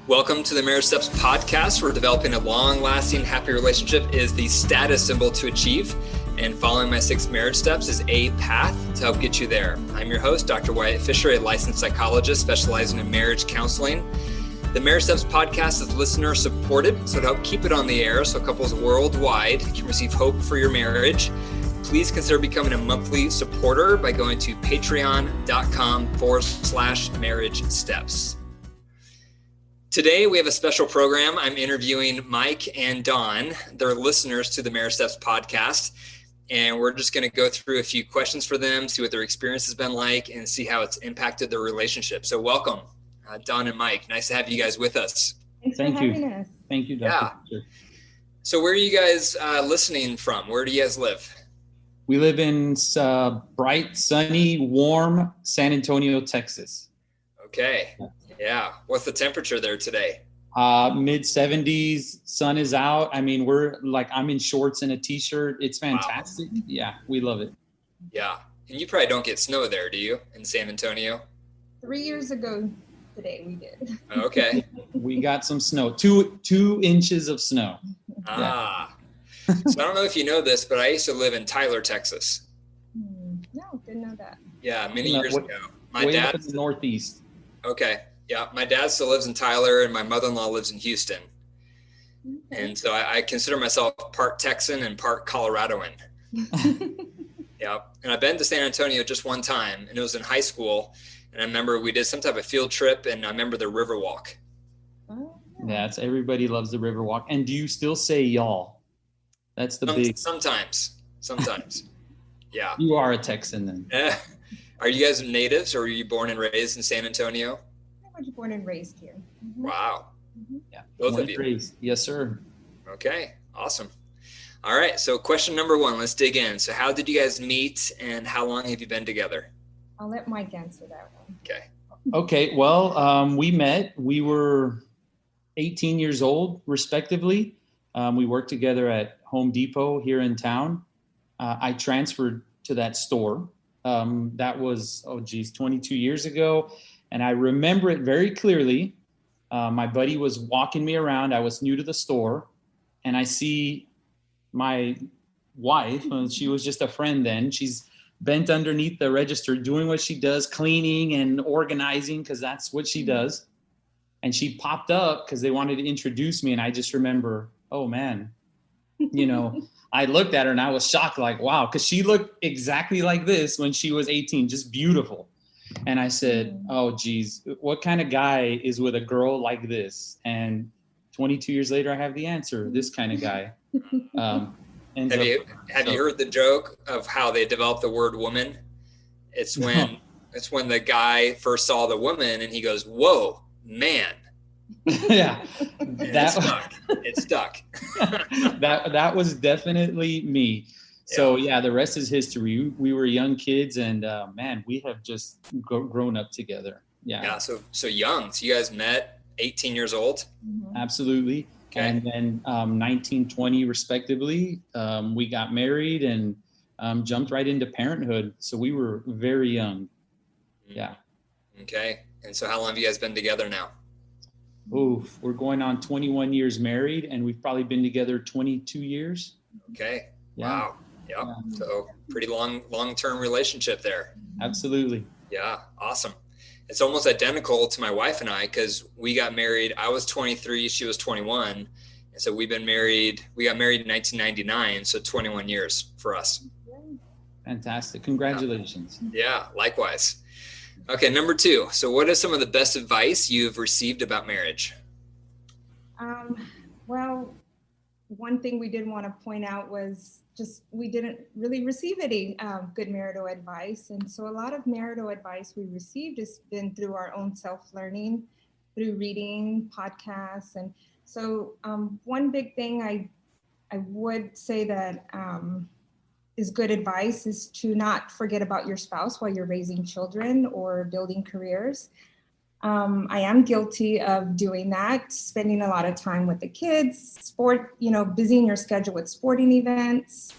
Welcome to the Marriage Steps podcast, where developing a long-lasting, happy relationship is the status symbol to achieve, and following my 6 marriage steps is a path to help get you there. I'm your host, Dr. Wyatt Fisher, a licensed psychologist specializing in marriage counseling. The Marriage Steps podcast is listener supported, so to help keep it on the air so couples worldwide can receive hope for your marriage, please consider becoming a monthly supporter by going to patreon.com/marriage steps. Today, we have a special program. I'm interviewing Mike and Dawn. They're listeners to the Marriage Steps podcast, and we're just going to go through a few questions for them, see what their experience has been like, and see how it's impacted their relationship. So welcome, Dawn and Mike. Nice to have you guys with us. Thanks for having us. Thank you, Dr. Fisher. So where are you guys listening from? Where do you guys live? We live in bright, sunny, warm San Antonio, Texas. Okay. Yeah. What's the temperature there today? Mid 70s, sun is out. I mean, I'm in shorts and a t-shirt. It's fantastic. Wow. Yeah, we love it. Yeah. And you probably don't get snow there, do you, in San Antonio? 3 years ago today we did. Okay. We got some snow, two inches of snow. Ah. Yeah. So I don't know if you know this, but I used to live in Tyler, Texas. No, didn't know that. Yeah, many years ago. My dad in the Northeast. Okay. Yeah, my dad still lives in Tyler, and my mother-in-law lives in Houston. Okay. And so I consider myself part Texan and part Coloradoan. Yeah, and I've been to San Antonio just one time, and it was in high school. And I remember we did some type of field trip, and I remember the Riverwalk. Oh, yeah, everybody loves the Riverwalk. And do you still say y'all? That's the big. Sometimes. Yeah. You are a Texan then. Are you guys natives, or were you born and raised in San Antonio? I was born and raised here. Mm-hmm. Wow. Mm-hmm. Yeah. Both of you. Raised. Yes, sir. Okay. Awesome. All right. So question number 1, let's dig in. So how did you guys meet, and how long have you been together? I'll let Mike answer that one. Okay. Well, we met. We were 18 years old, respectively. We worked together at Home Depot here in town. I transferred to that store. That was, 22 years ago. And I remember it very clearly. My buddy was walking me around. I was new to the store, and I see my wife, she was just a friend then. She's bent underneath the register doing what she does, cleaning and organizing, because that's what she does. And she popped up because they wanted to introduce me. And I just remember, oh man, I looked at her and I was shocked, like, wow, because she looked exactly like this when she was 18, just beautiful. And I said, oh, geez, what kind of guy is with a girl like this? And 22 years later, I have the answer, this kind of guy. Have you heard the joke of how they developed the word woman? It's when the guy first saw the woman and he goes, whoa, man. Yeah. It stuck. That was definitely me. So yeah, the rest is history. We were young kids, and man, we have just grown up together. Yeah. So young. So you guys met 18 years old. Mm-hmm. Absolutely. Okay. And then 19, 20 respectively, we got married and jumped right into parenthood. So we were very young. Yeah. Okay. And so how long have you guys been together now? Oh, we're going on 21 years married, and we've probably been together 22 years. Okay. Yeah. Wow. Yep. Yeah. So pretty long-term relationship there. Absolutely. Yeah. Awesome. It's almost identical to my wife and I, because we got married. I was 23, she was 21. And so we got married in 1999. So 21 years for us. Fantastic. Congratulations. Yeah. Likewise. Okay. Number 2. So what is some of the best advice you've received about marriage? Well, one thing we did want to point out was we didn't really receive any good marital advice. And so a lot of marital advice we received has been through our own self-learning, through reading podcasts. And so one big thing I would say that is good advice is to not forget about your spouse while you're raising children or building careers. I am guilty of doing that, spending a lot of time with the kids, busying your schedule with sporting events,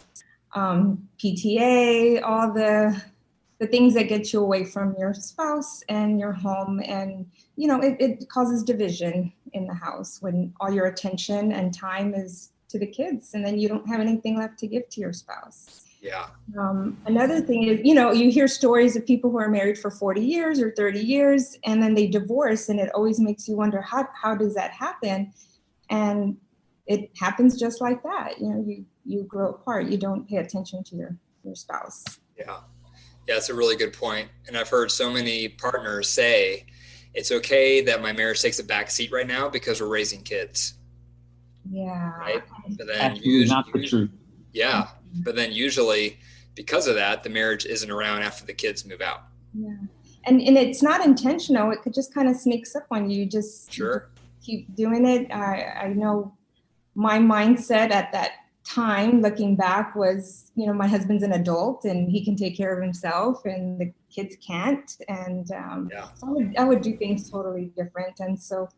PTA, all the the things that get you away from your spouse and your home. And, it causes division in the house when all your attention and time is to the kids, and then you don't have anything left to give to your spouse. Yeah. Another thing is, you hear stories of people who are married for 40 years or 30 years, and then they divorce, and it always makes you wonder, how does that happen? And it happens just like that. You grow apart. You don't pay attention to your spouse. Yeah. Yeah, that's a really good point. And I've heard so many partners say, it's okay that my marriage takes a back seat right now because we're raising kids. Yeah. Right? But then absolutely not the truth. Yeah. But then usually because of that, the marriage isn't around after the kids move out. Yeah. And it's not intentional. It could just kind of sneaks up on you. Just Sure. Keep doing it. I know my mindset at that time, looking back, was, my husband's an adult and he can take care of himself and the kids can't. And so I would do things totally different. And so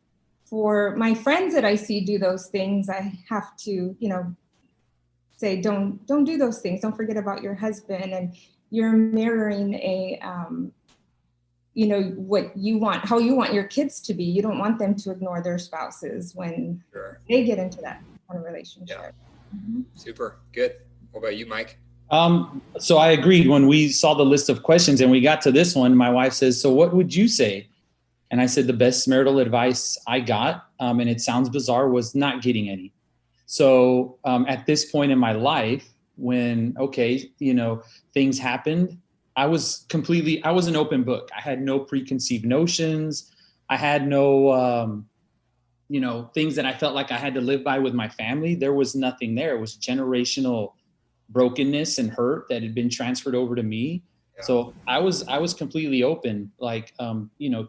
for my friends that I see do those things, I have to, say, don't do those things. Don't forget about your husband. And you're mirroring what you want, how you want your kids to be. You don't want them to ignore their spouses when they get into that kind of relationship. Yeah. Mm-hmm. Super good. What about you, Mike? So I agreed when we saw the list of questions and we got to this one. My wife says, so what would you say? And I said, the best marital advice I got, and it sounds bizarre, was not getting any. So at this point in my life, when, things happened, I was an open book. I had no preconceived notions. I had no, things that I felt like I had to live by with my family. There was nothing there. It was generational brokenness and hurt that had been transferred over to me. Yeah. So I was completely open,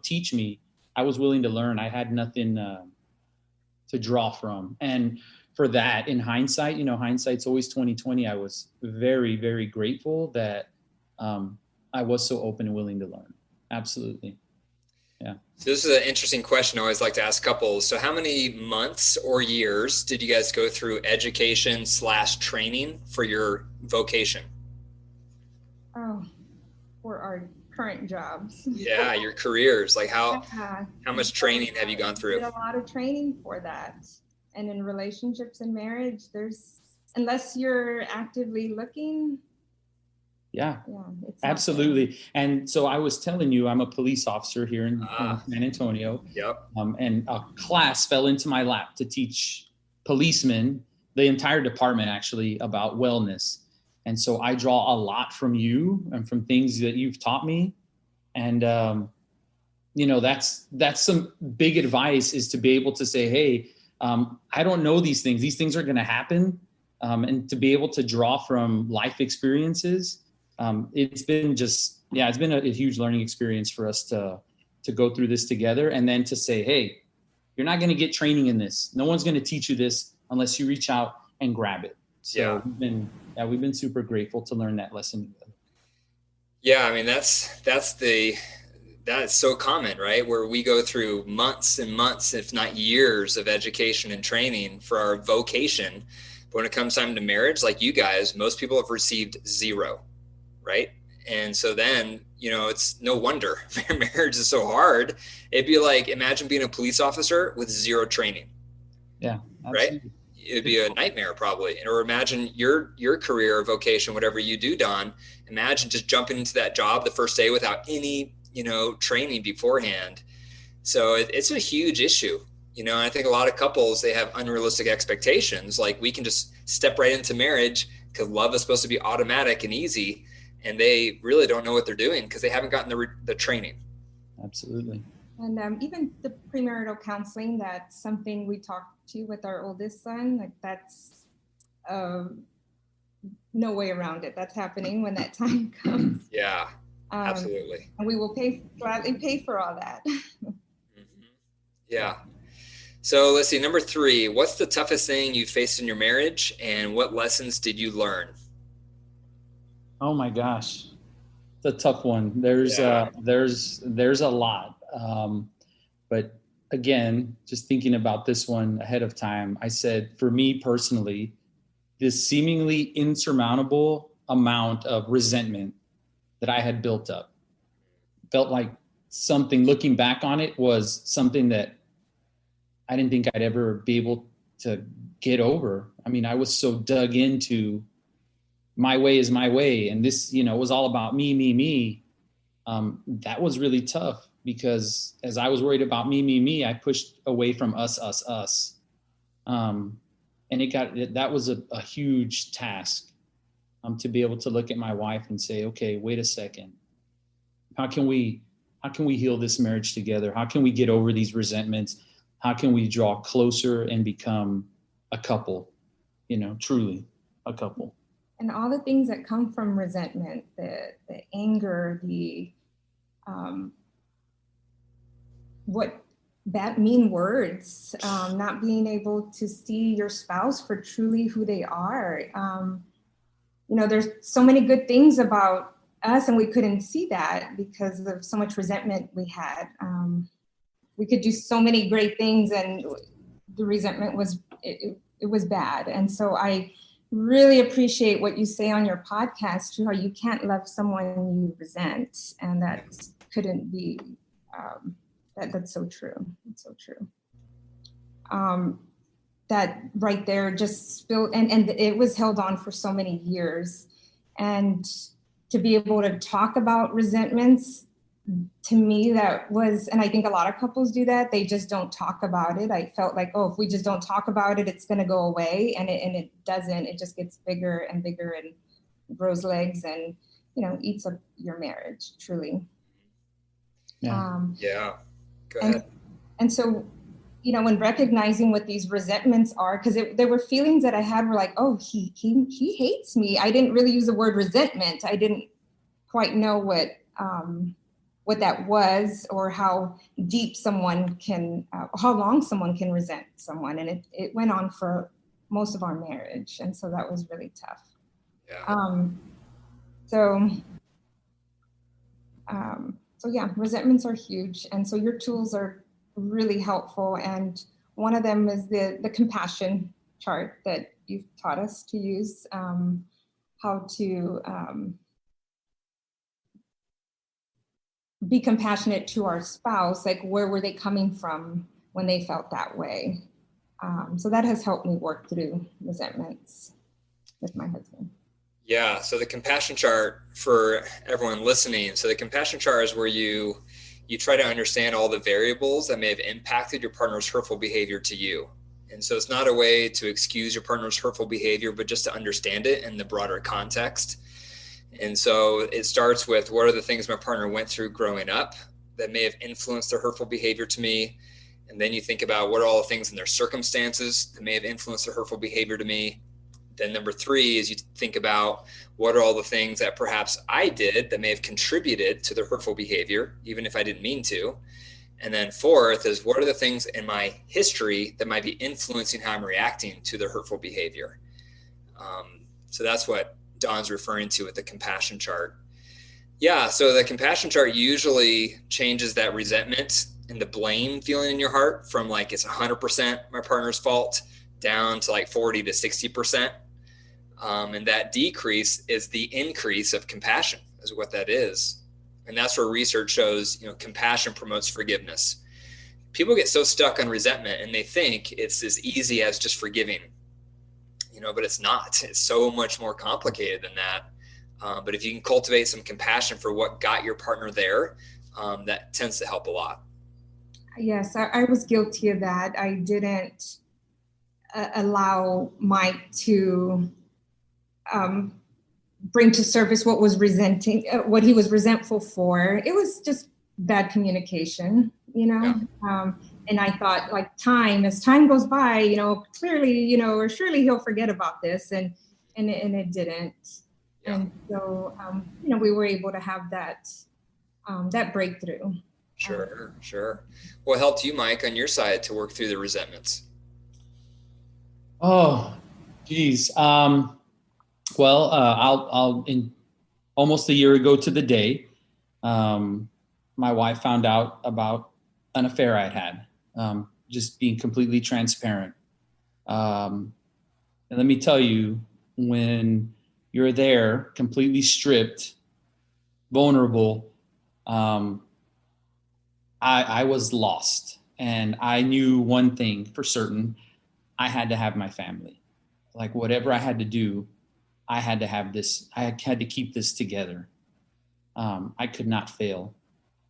teach me. I was willing to learn. I had nothing to draw from. And for that, in hindsight, hindsight's always 20/20. I was very, very grateful that I was so open and willing to learn. Absolutely. Yeah. So this is an interesting question I always like to ask couples. So how many months or years did you guys go through education/training for your vocation? Oh, for our current jobs. Yeah, your careers. Like how much training have you gone through? A lot of training for that. And in relationships and marriage, unless you're actively looking. Yeah, absolutely. And so I was telling you, I'm a police officer here in San Antonio. Yep. And a class fell into my lap to teach policemen, the entire department actually, about wellness. And so I draw a lot from you and from things that you've taught me. And, that's some big advice, is to be able to say, hey, I don't know these things. These things are going to happen. And to be able to draw from life experiences. It's been a huge learning experience for us to go through this together, and then to say, hey, you're not going to get training in this. No one's going to teach you this unless you reach out and grab it. So we've been super grateful to learn that lesson. Yeah. I mean, that's so common, right? Where we go through months and months, if not years, of education and training for our vocation. But when it comes time to marriage, like you guys, most people have received 0. Right. And so then, it's no wonder marriage is so hard. It'd be like, imagine being a police officer with 0 training. Yeah. Absolutely. Right. It'd be a nightmare probably. Or imagine your career or vocation, whatever you do, Don, imagine just jumping into that job the first day without any, training beforehand. So it's a huge issue. I think a lot of couples, they have unrealistic expectations. Like, we can just step right into marriage because love is supposed to be automatic and easy. And they really don't know what they're doing because they haven't gotten the training. Absolutely. And even the premarital counseling, that's something we talk to with our oldest son. Like, that's no way around it. That's happening when that time comes. Yeah, absolutely. And we will gladly pay for all that. Mm-hmm. Yeah. So let's see, number 3, what's the toughest thing you faced in your marriage, and what lessons did you learn? Oh my gosh, it's a tough one. There's a lot. But again, just thinking about this one ahead of time, I said, for me personally, this seemingly insurmountable amount of resentment that I had built up. Felt like something, looking back on it, was something that I didn't think I'd ever be able to get over. I mean, I was so dug into my way is my way. And this, was all about me. That was really tough, because as I was worried about me, I pushed away from us. And that was a huge task, to be able to look at my wife and say, okay, wait a second. How can we heal this marriage together? How can we get over these resentments? How can we draw closer and become a couple, truly a couple? And all the things that come from resentment, the anger, mean words, not being able to see your spouse for truly who they are. There's so many good things about us, and we couldn't see that because of so much resentment we had. We could do so many great things, and the resentment was bad. And so I really appreciate what you say on your podcast too, how you can't love someone you resent, and that couldn't be. That's so true. It's so true. That right there just spilled, and it was held on for so many years. And to be able to talk about resentments, to me, that was, and I think a lot of couples do that, they just don't talk about it. I felt like, if we just don't talk about it, it's going to go away. And it doesn't. It just gets bigger and bigger and grows legs and, eats up your marriage, truly. Yeah. Go ahead. And so, when recognizing what these resentments are, because there were feelings that I had were like, he hates me. I didn't really use the word resentment. I didn't quite know what that was, or how deep someone can, how long someone can resent someone. And it went on for most of our marriage. And so that was really tough. Yeah. So yeah, resentments are huge. And so your tools are really helpful. And one of them is the compassion chart that you've taught us to use, how to be compassionate to our spouse, like where were they coming from when they felt that way. So that has helped me work through resentments with my husband. Yeah. So the compassion chart, for everyone listening, so the compassion chart is where you try to understand all the variables that may have impacted your partner's hurtful behavior to you. And so it's not a way to excuse your partner's hurtful behavior, but just to understand it in the broader context. And so it starts with, what are the things my partner went through growing up that may have influenced their hurtful behavior to me? And then you think about, what are all the things in their circumstances that may have influenced their hurtful behavior to me? Then number 3 is you think about, what are all the things that perhaps I did that may have contributed to the hurtful behavior, even if I didn't mean to. And then 4th is, what are the things in my history that might be influencing how I'm reacting to the hurtful behavior? So that's what Don's referring to with the compassion chart. Yeah, so the compassion chart usually changes that resentment and the blame feeling in your heart from like it's 100% my partner's fault down to like 40 to 60%. And that decrease is the increase of compassion, is what that is. And that's where research shows, compassion promotes forgiveness. People get so stuck on resentment and they think it's as easy as just forgiving, but it's not. It's so much more complicated than that. But if you can cultivate some compassion for what got your partner there, that tends to help a lot. Yes, I was guilty of that. I didn't allow Mike to bring to surface what he was resentful for. It was just bad communication, Yeah. And I thought, like, as time goes by, clearly, or surely he'll forget about this, and it didn't. Yeah. And so, we were able to have that breakthrough. Sure. What helped you, Mike, on your side to work through the resentments? Oh, geez. Well, I'll in almost a year ago to the day, my wife found out about an affair I'd had, just being completely transparent. And let me tell you, when you're there completely stripped, vulnerable, I was lost. And I knew one thing for certain: I had to have my family. Like whatever I had to do, I had to have this. I had to keep this together. I could not fail.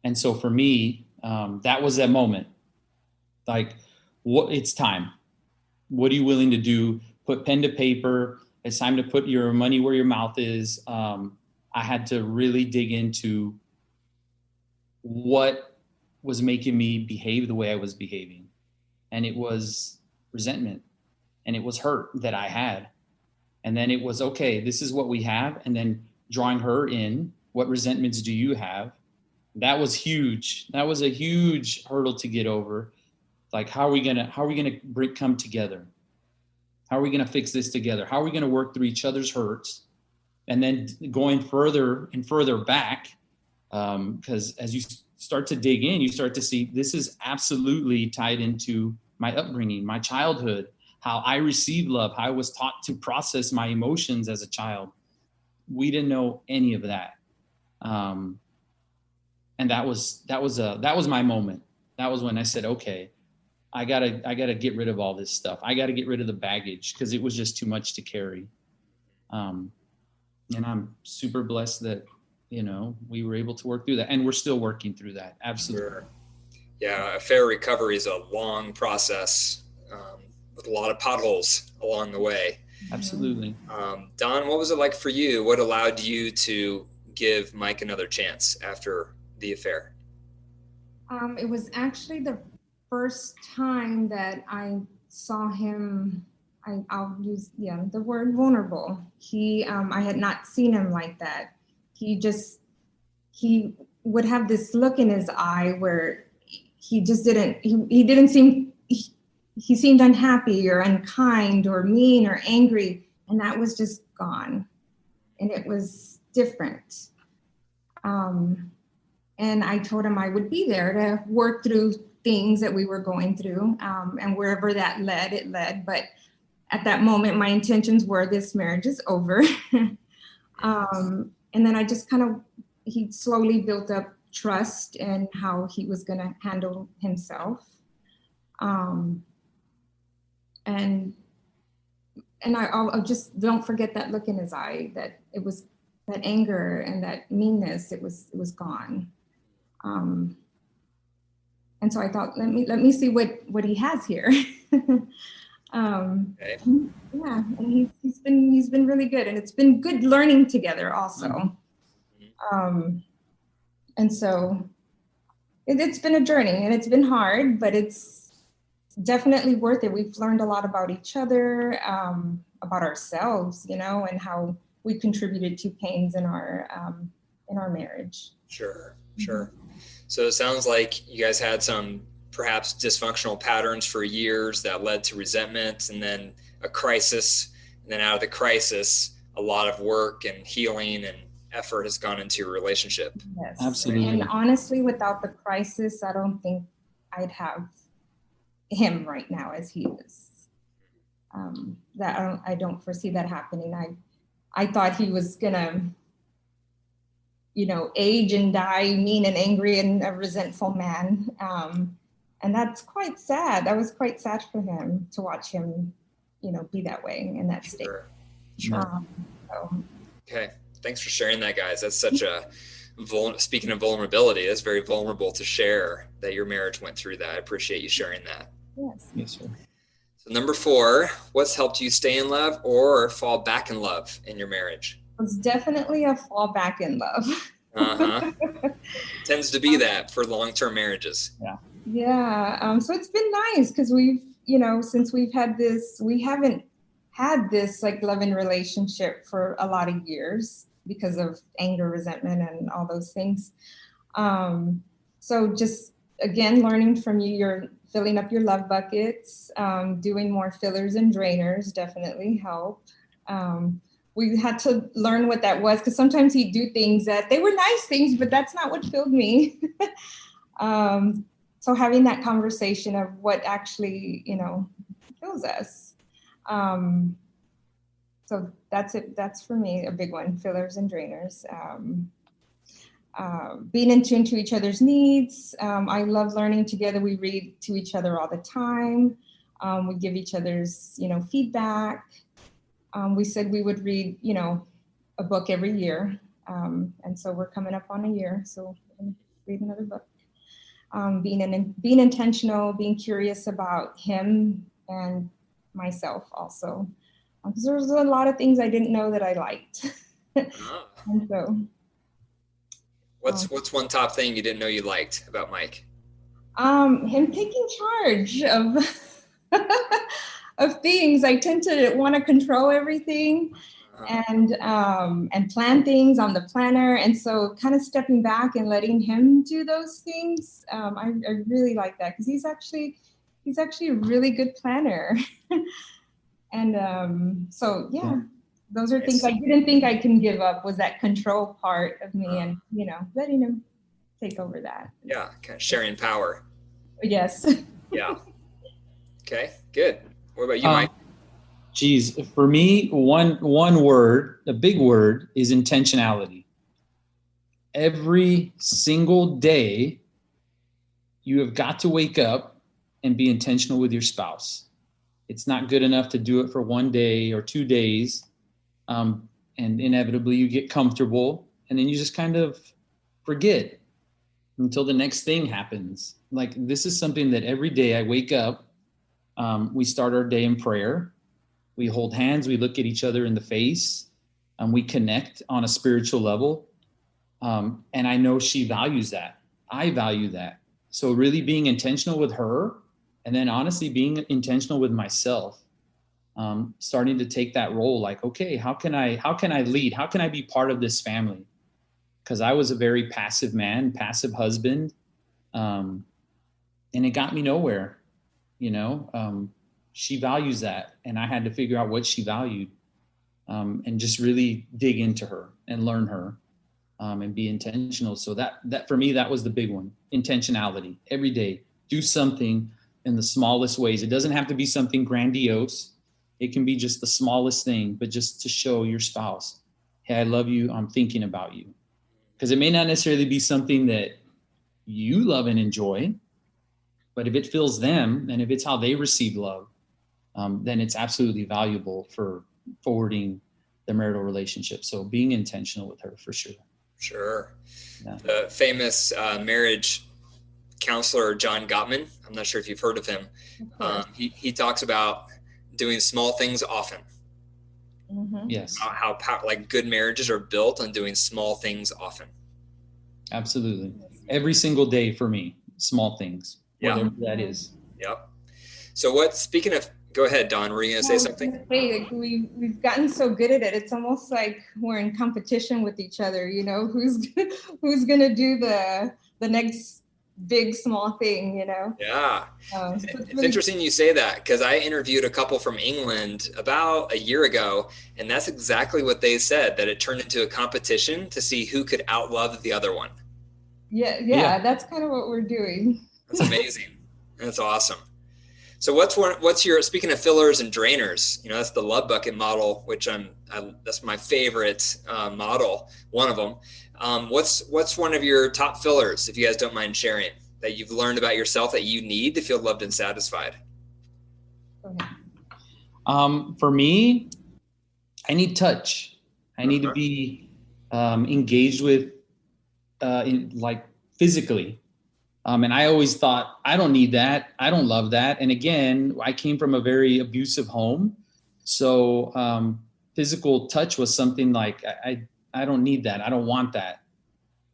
And so for me, that was that moment. Like, it's time. What are you willing to do? Put pen to paper. It's time to put your money where your mouth is. I had to really dig into what was making me behave the way I was behaving. And it was resentment, and it was hurt that I had. And then it was, okay, this is what we have. And then drawing her in, what resentments do you have? That was huge. That was a huge hurdle to get over. Like, how are we gonna come together? How are we gonna fix this together? How are we gonna work through each other's hurts? And then going further and further back, because as you start to dig in, you start to see this is absolutely tied into my upbringing, my childhood, how I received love, how I was taught to process my emotions as a child. We didn't know any of that. And that was my moment. That was when I said, okay, I gotta get rid of all this stuff. I gotta get rid of the baggage, because it was just too much to carry. And I'm super blessed that, we were able to work through that, and we're still working through that. Absolutely. Sure. Yeah. A fair recovery is a long process, with a lot of potholes along the way. Absolutely. Don, what was it like for you? What allowed you to give Mike another chance after the affair? It was actually the first time that I saw him, I'll use the word vulnerable. I had not seen him like that. He would have this look in his eye where he seemed unhappy or unkind or mean or angry, and that was just gone. And it was different. And I told him I would be there to work through things that we were going through, and wherever that led, it led. But at that moment, my intentions were, this marriage is over. And then I just he slowly built up trust in how he was going to handle himself. And I just don't forget that look in his eye, that it was that anger and that meanness, it was gone. And so I thought, let me see what he has here. Okay. Yeah, and he's been really good, and it's been good learning together also. And so it's been a journey, and it's been hard, but it's definitely worth it. We've learned a lot about each other, about ourselves, and how we contributed to pains in our marriage. Sure. So it sounds like you guys had some perhaps dysfunctional patterns for years that led to resentment, and then a crisis, and then out of the crisis, a lot of work and healing and effort has gone into your relationship. Yes, absolutely. And honestly, without the crisis, I don't think I'd have him right now as he is. I don't foresee that happening. I thought he was gonna, age and die mean and angry and a resentful man. And that's quite sad. That was quite sad for him to watch him, be that way in that state. Sure. Okay. Thanks for sharing that, guys. That's such speaking of vulnerability, it's very vulnerable to share that your marriage went through that. I appreciate you sharing that. Yes, sir. So number 4, what's helped you stay in love or fall back in love in your marriage? It was definitely a fall back in love. Tends to be that for long-term marriages. Yeah. So it's been nice because we've, since we've had this, we haven't had this like loving relationship for a lot of years because of anger, resentment, and all those things. So just, again, learning from you, you're filling up your love buckets, doing more fillers and drainers definitely help. We had to learn what that was, because sometimes he'd do things that they were nice things, but that's not what filled me. So having that conversation of what actually, fills us. So that's it. That's for me a big one, fillers and drainers. being in tune to each other's needs. I love learning together. We read to each other all the time. We give each other's, feedback. We said we would read, a book every year. And so we're coming up on a year. So we're going to read another book. Being intentional, being curious about him and myself also. Because there was a lot of things I didn't know that I liked. And so. What's one top thing you didn't know you liked about Mike? Him taking charge of of things. I tend to want to control everything and plan things on the planner. And so kind of stepping back and letting him do those things. I really like that because he's actually a really good planner. And so, yeah. Those are things I didn't think I can give up, was that control part of me and, letting him take over that. Yeah, kind of sharing power. Yes. Yeah. Okay, good. What about you, Mike? Geez, for me, one word, a big word, is intentionality. Every single day, you have got to wake up and be intentional with your spouse. It's not good enough to do it for 1 day or 2 days. And inevitably you get comfortable and then you just kind of forget until the next thing happens. Like, this is something that every day I wake up, we start our day in prayer. We hold hands, we look at each other in the face, and we connect on a spiritual level. And I know she values that. I value that. So really being intentional with her, and then honestly being intentional with myself. Starting to take that role, like, okay, how can I lead? How can I be part of this family? Because I was a very passive man, passive husband. And it got me nowhere, she values that. And I had to figure out what she valued, and just really dig into her and learn her, and be intentional. So that for me, that was the big one. Intentionality. Every day, do something in the smallest ways. It doesn't have to be something grandiose. It can be just the smallest thing, but just to show your spouse, hey, I love you. I'm thinking about you. Because it may not necessarily be something that you love and enjoy, but if it fills them and if it's how they receive love, then it's absolutely valuable for forwarding the marital relationship. So being intentional with her, for sure. Sure. Yeah. The famous marriage counselor, John Gottman, I'm not sure if you've heard of him. He talks about doing small things often. Mm-hmm. Yes. How good marriages are built on doing small things often. Absolutely. Every single day for me, small things, whatever that is. Yep. So speaking of, go ahead, Dawn, were you going to say something? Hey, we've gotten so good at it. It's almost like we're in competition with each other, who's going to do the next big small thing, Yeah. It's interesting you say that, because I interviewed a couple from England about a year ago, and that's exactly what they said, that it turned into a competition to see who could outlove the other one. Yeah, that's kind of what we're doing. That's amazing. That's awesome. So what's your, speaking of fillers and drainers, that's the love bucket model, which that's my favorite model, one of them. What's one of your top fillers, if you guys don't mind sharing, that you've learned about yourself that you need to feel loved and satisfied? For me, I need touch. I need to be engaged with, physically. And I always thought, I don't need that. I don't love that. And again, I came from a very abusive home. So physical touch was something like, I don't need that. I don't want that.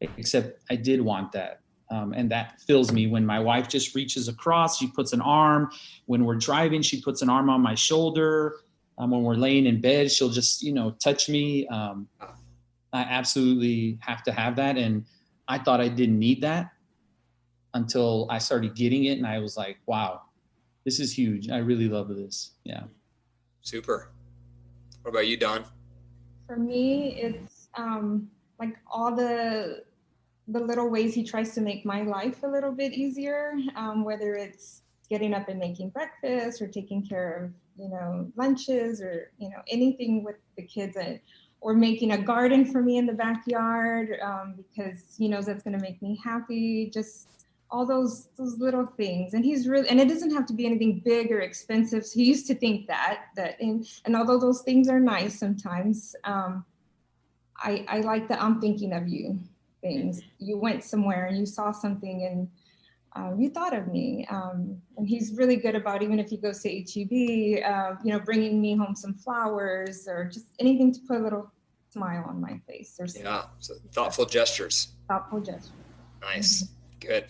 Except I did want that. And that fills me. When my wife just reaches across, she puts an arm. When we're driving, she puts an arm on my shoulder. When we're laying in bed, she'll just, touch me. I absolutely have to have that. And I thought I didn't need that until I started getting it. And I was like, wow, this is huge. I really love this. Yeah. Super. What about you, Dawn? For me, it's like all the little ways he tries to make my life a little bit easier, whether it's getting up and making breakfast or taking care of, lunches or, anything with the kids. or making a garden for me in the backyard because he knows that's going to make me happy. Just all those little things. And he's really, and it doesn't have to be anything big or expensive. So he used to think that and although those things are nice sometimes, I like the I'm thinking of you things. You went somewhere and you saw something and you thought of me. And he's really good about, even if he goes to HEB, bringing me home some flowers or just anything to put a little smile on my face. So thoughtful gestures. Thoughtful gestures. Nice. Good.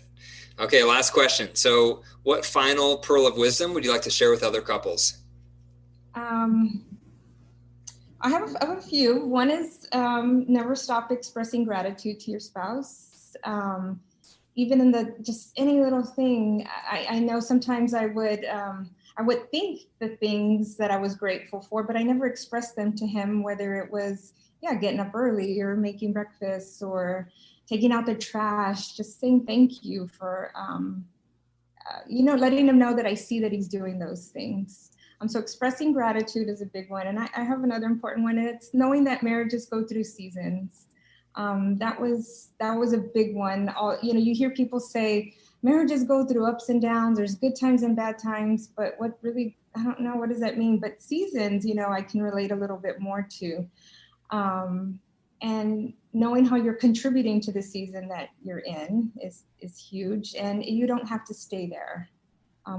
Okay, last question. So what final pearl of wisdom would you like to share with other couples? I have a few. One is never stop expressing gratitude to your spouse. Even in just any little thing. I know sometimes I would think the things that I was grateful for, but I never expressed them to him, whether it was, getting up early or making breakfast or taking out the trash, just saying thank you for, letting him know that I see that he's doing those things. So expressing gratitude is a big one. And I have another important one, and it's knowing that marriages go through seasons. That was a big one. You hear people say marriages go through ups and downs. There's good times and bad times, but I don't know, what does that mean? But seasons, I can relate a little bit more to. And knowing how you're contributing to the season that you're in is huge. And you don't have to stay there.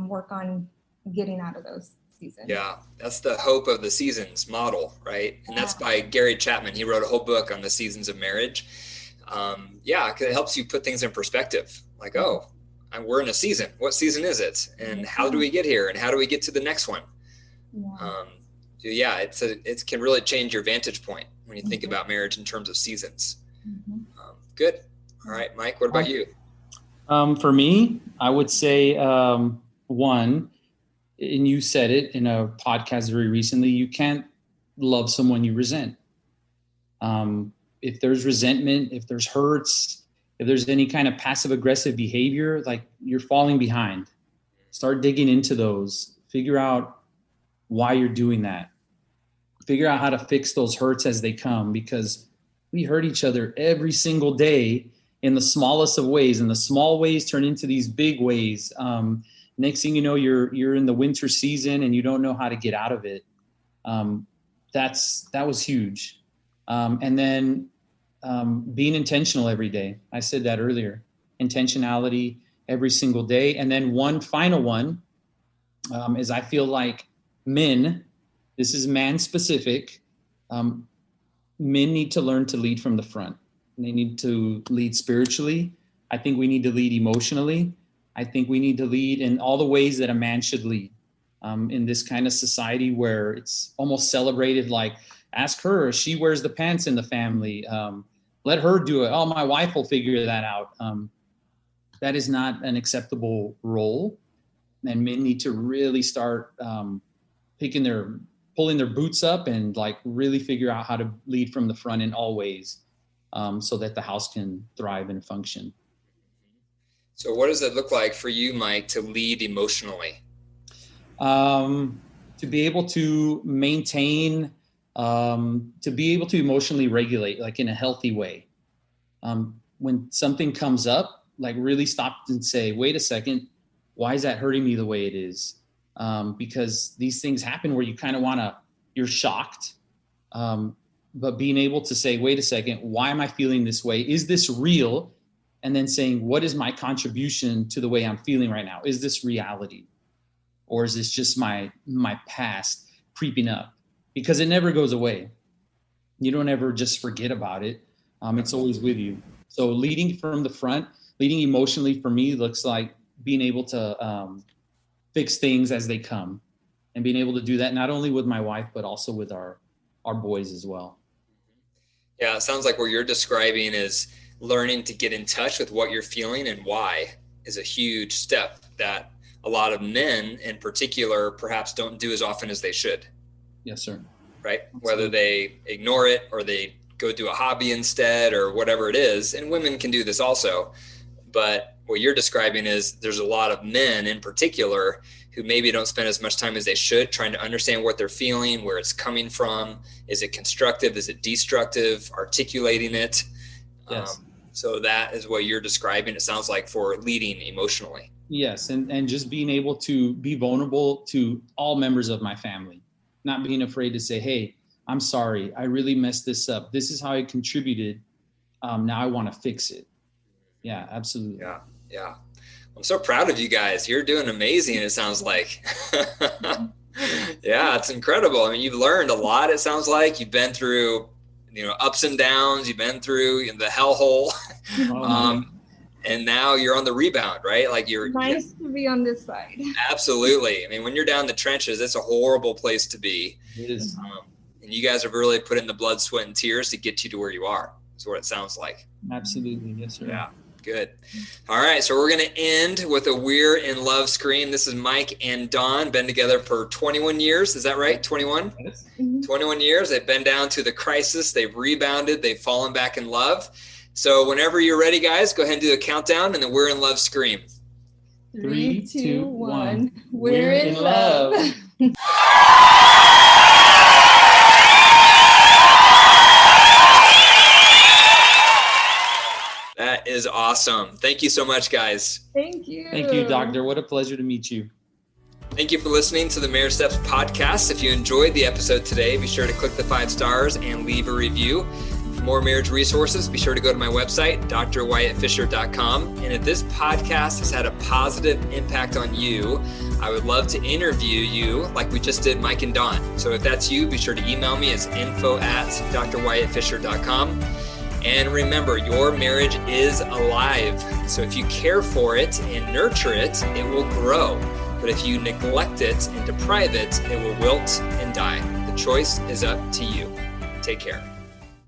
Work on getting out of those seasons. Yeah, that's the Hope of the Seasons model, right? And that's by Gary Chapman. He wrote a whole book on the seasons of marriage. Because it helps you put things in perspective. Like, we're in a season. What season is it? And how do we get here? And how do we get to the next one? It can really change your vantage point when you think about marriage in terms of seasons. Good. All right, Mike, what about you? For me, I would say one, and you said it in a podcast very recently, you can't love someone you resent. If there's resentment, if there's hurts, if there's any kind of passive aggressive behavior, like you're falling behind. Start digging into those. Figure out why you're doing that. Figure out how to fix those hurts as they come, because we hurt each other every single day in the smallest of ways, and the small ways turn into these big ways. Next thing you know, you're in the winter season and you don't know how to get out of it. That was huge. And then being intentional every day. I said that earlier. Intentionality every single day. And then one final one is, I feel like men, this is man specific, men need to learn to lead from the front. They need to lead spiritually. I think we need to lead emotionally. I think we need to lead in all the ways that a man should lead in this kind of society where it's almost celebrated, like, ask her, she wears the pants in the family. Let her do it. Oh, my wife will figure that out. That is not an acceptable role. And men need to really start pulling their boots up and like really figure out how to lead from the front in all ways, so that the house can thrive and function. So what does it look like for you, Mike, to lead emotionally? To be able to maintain, to be able to emotionally regulate, like in a healthy way. When something comes up, like really stop and say, wait a second, why is that hurting me the way it is? Because these things happen where you kind of you're shocked. But being able to say, wait a second, why am I feeling this way? Is this real? And then saying, what is my contribution to the way I'm feeling right now? Is this reality? Or is this just my past creeping up? Because it never goes away. You don't ever just forget about it. It's always with you. So leading from the front, leading emotionally for me looks like being able to fix things as they come, and being able to do that not only with my wife, but also with our boys as well. Yeah, it sounds like what you're describing is learning to get in touch with what you're feeling and why is a huge step that a lot of men in particular perhaps don't do as often as they should. Yes, sir. Right? Whether they ignore it or they go do a hobby instead or whatever it is. And women can do this also. But what you're describing is there's a lot of men in particular who maybe don't spend as much time as they should trying to understand what they're feeling, where it's coming from. Is it constructive? Is it destructive? Articulating it. Yes. So that is what you're describing, it sounds like, for leading emotionally. Yes. And just being able to be vulnerable to all members of my family, not being afraid to say, hey, I'm sorry, I really messed this up. This is how I contributed. Now I want to fix it. Yeah, absolutely. Yeah. I'm so proud of you guys. You're doing amazing, it sounds like. Yeah, it's incredible. I mean, you've learned a lot, it sounds like. You've been through, ups and downs. You've been through the hellhole. And now you're on the rebound, right? Like nice to be on this side. Absolutely. I mean, when you're down in the trenches, it's a horrible place to be. It is. And you guys have really put in the blood, sweat, and tears to get you to where you are. That's what it sounds like. Absolutely. Yes, sir. Yeah. Good. All right. So we're going to end with a We're in Love scream. This is Mike and Dawn, been together for 21 years. Is that right? 21? Yes. 21 years. They've been down to the crisis. They've rebounded. They've fallen back in love. So whenever you're ready, guys, go ahead and do a countdown and then We're in Love scream. 3, 2, 1. We're in love. That is awesome. Thank you so much, guys. Thank you. Thank you, Doctor. What a pleasure to meet you. Thank you for listening to the Marriage Steps podcast. If you enjoyed the episode today, be sure to click the 5 stars and leave a review. For more marriage resources, be sure to go to my website, drwyattfisher.com. And if this podcast has had a positive impact on you, I would love to interview you like we just did Mike and Dawn. So if that's you, be sure to email me. It's info@drwyattfisher.com. And remember, your marriage is alive. So if you care for it and nurture it, it will grow. But if you neglect it and deprive it, it will wilt and die. The choice is up to you. Take care.